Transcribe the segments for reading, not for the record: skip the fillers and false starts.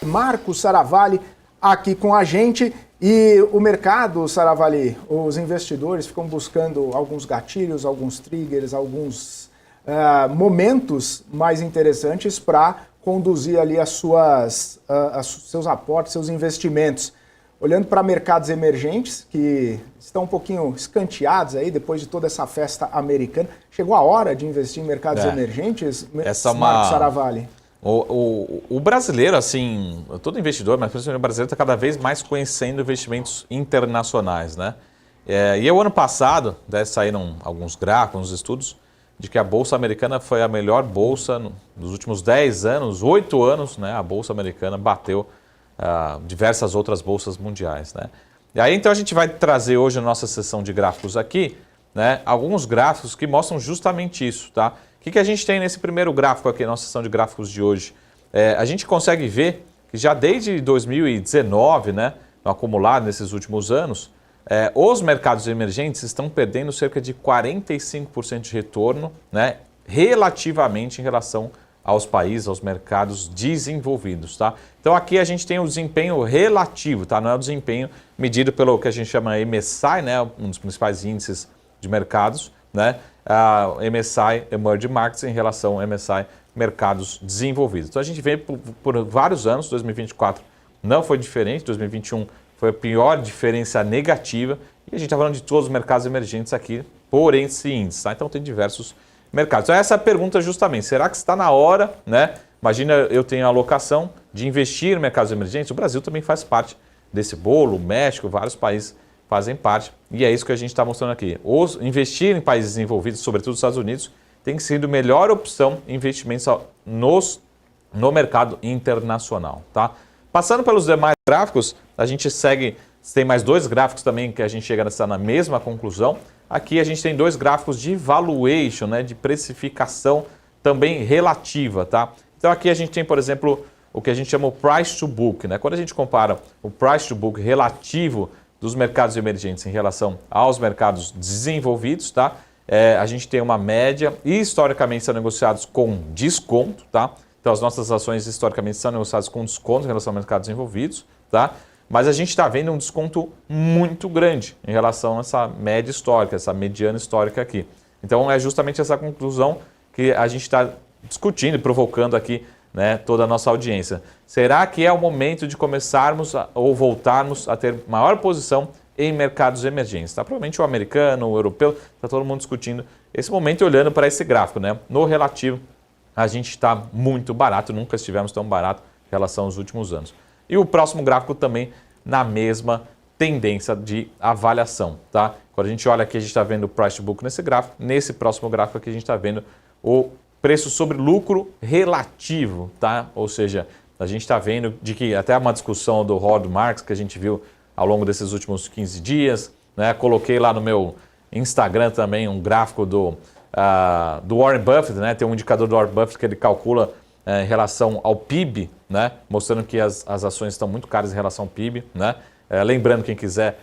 Marcos Saravalli aqui com a gente. E o mercado, Saravalli, os investidores ficam buscando alguns gatilhos, alguns triggers, alguns momentos mais interessantes para conduzir ali seus aportes, seus investimentos. Olhando para mercados emergentes, que estão um pouquinho escanteados aí depois de toda essa festa americana. Chegou a hora de investir em mercados emergentes, Marcos Saravalli? O brasileiro, assim, todo investidor, mas principalmente o brasileiro, está cada vez mais conhecendo investimentos internacionais, né? E o ano passado, saíram alguns gráficos, alguns estudos, de que a Bolsa Americana foi a melhor bolsa nos últimos 10 anos, 8 anos, né? A Bolsa Americana bateu diversas outras bolsas mundiais, né? E aí, então, a gente vai trazer hoje na nossa sessão de gráficos aqui, né, alguns gráficos que mostram justamente isso, tá? O que a gente tem nesse primeiro gráfico aqui, na nossa sessão de gráficos de hoje? A gente consegue ver que já desde 2019, né, no acumulado nesses últimos anos, os mercados emergentes estão perdendo cerca de 45% de retorno, né, relativamente em relação aos países, aos mercados desenvolvidos, tá? Então aqui a gente tem o desempenho relativo, tá? Não é o desempenho medido pelo que a gente chama MSCI, né, um dos principais índices de mercados, né? MSCI Emerging Markets em relação ao MSCI Mercados Desenvolvidos. Então a gente vê por vários anos, 2024 não foi diferente, 2021 foi a pior diferença negativa e a gente está falando de todos os mercados emergentes aqui por esse índice, tá? Então tem diversos mercados. Então essa é a pergunta justamente, será que está na hora, né? Imagina eu tenho a alocação de investir em mercados emergentes, o Brasil também faz parte desse bolo, o México, vários países fazem parte, e é isso que a gente está mostrando aqui. Investir em países desenvolvidos, sobretudo os Estados Unidos, tem sido a melhor opção em investimentos no mercado internacional, tá? Passando pelos demais gráficos, a gente segue, tem mais dois gráficos também que a gente chega na mesma conclusão. Aqui a gente tem dois gráficos de valuation, né, de precificação também relativa, tá? Então aqui a gente tem, por exemplo, o que a gente chama o price to book, né? Quando a gente compara o price to book relativo dos mercados emergentes em relação aos mercados desenvolvidos, tá? A gente tem uma média e historicamente são negociados com desconto, tá? Então as nossas ações historicamente são negociadas com desconto em relação aos mercados desenvolvidos, tá? Mas a gente está vendo um desconto muito grande em relação a essa média histórica, essa mediana histórica aqui. Então é justamente essa conclusão que a gente está discutindo e provocando aqui, né, toda a nossa audiência. Será que é o momento de começarmos ou voltarmos a ter maior posição em mercados emergentes? Tá? Provavelmente o americano, o europeu, está todo mundo discutindo esse momento e olhando para esse gráfico, né? No relativo, a gente está muito barato, nunca estivemos tão barato em relação aos últimos anos. E o próximo gráfico também na mesma tendência de avaliação, tá? Quando a gente olha aqui, a gente está vendo o price to book nesse gráfico. Nesse próximo gráfico aqui, a gente está vendo o preço sobre lucro relativo, tá? Ou seja, a gente está vendo de que até uma discussão do Howard Marks que a gente viu ao longo desses últimos 15 dias, né? Coloquei lá no meu Instagram também um gráfico do Warren Buffett, né? Tem um indicador do Warren Buffett que ele calcula em relação ao PIB, né? Mostrando que as ações estão muito caras em relação ao PIB, né? Lembrando, quem quiser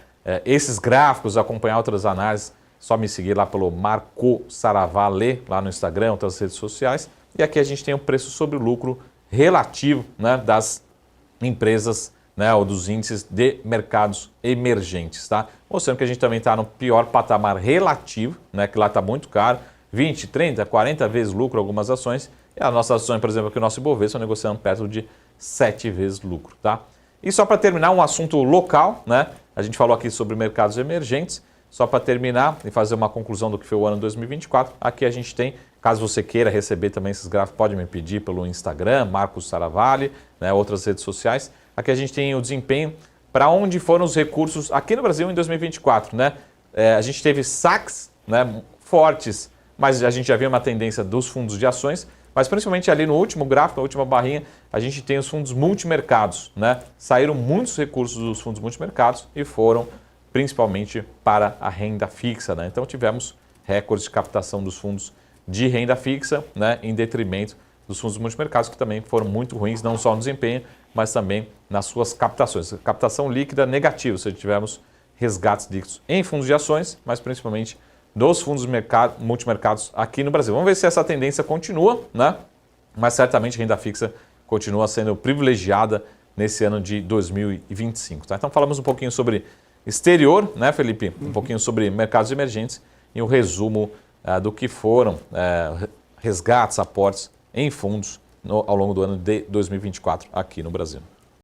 esses gráficos, acompanhar outras análises, só me seguir lá pelo Marco Saravalli, lá no Instagram, outras redes sociais. E aqui a gente tem o preço sobre o lucro relativo, né, das empresas, né, ou dos índices de mercados emergentes, tá? Mostrando que a gente também está no pior patamar relativo, né, que lá está muito caro, 20, 30, 40 vezes lucro algumas ações. E as nossas ações, por exemplo, aqui o nosso Ibovespa estão negociando perto de 7 vezes lucro, tá? E só para terminar, um assunto local, né? A gente falou aqui sobre mercados emergentes. Só para terminar e fazer uma conclusão do que foi o ano 2024, aqui a gente tem, caso você queira receber também esses gráficos, pode me pedir pelo Instagram, Marcos Saravalli, né, outras redes sociais. Aqui a gente tem o desempenho para onde foram os recursos aqui no Brasil em 2024, né? A gente teve saques, né, fortes, mas a gente já viu uma tendência dos fundos de ações, mas principalmente ali no último gráfico, na última barrinha, a gente tem os fundos multimercados, né? Saíram muitos recursos dos fundos multimercados e foram principalmente para a renda fixa, né? Então tivemos recordes de captação dos fundos de renda fixa, né, em detrimento dos fundos multimercados, que também foram muito ruins, não só no desempenho, mas também nas suas captações. Captação líquida negativa, ou seja, tivemos resgates líquidos em fundos de ações, mas principalmente dos fundos multimercados aqui no Brasil. Vamos ver se essa tendência continua, né? Mas certamente renda fixa continua sendo privilegiada nesse ano de 2025. Tá? Então falamos um pouquinho sobre exterior, né, Felipe? Um pouquinho sobre mercados emergentes e um resumo do que foram resgates, aportes em fundos ao longo do ano de 2024 aqui no Brasil.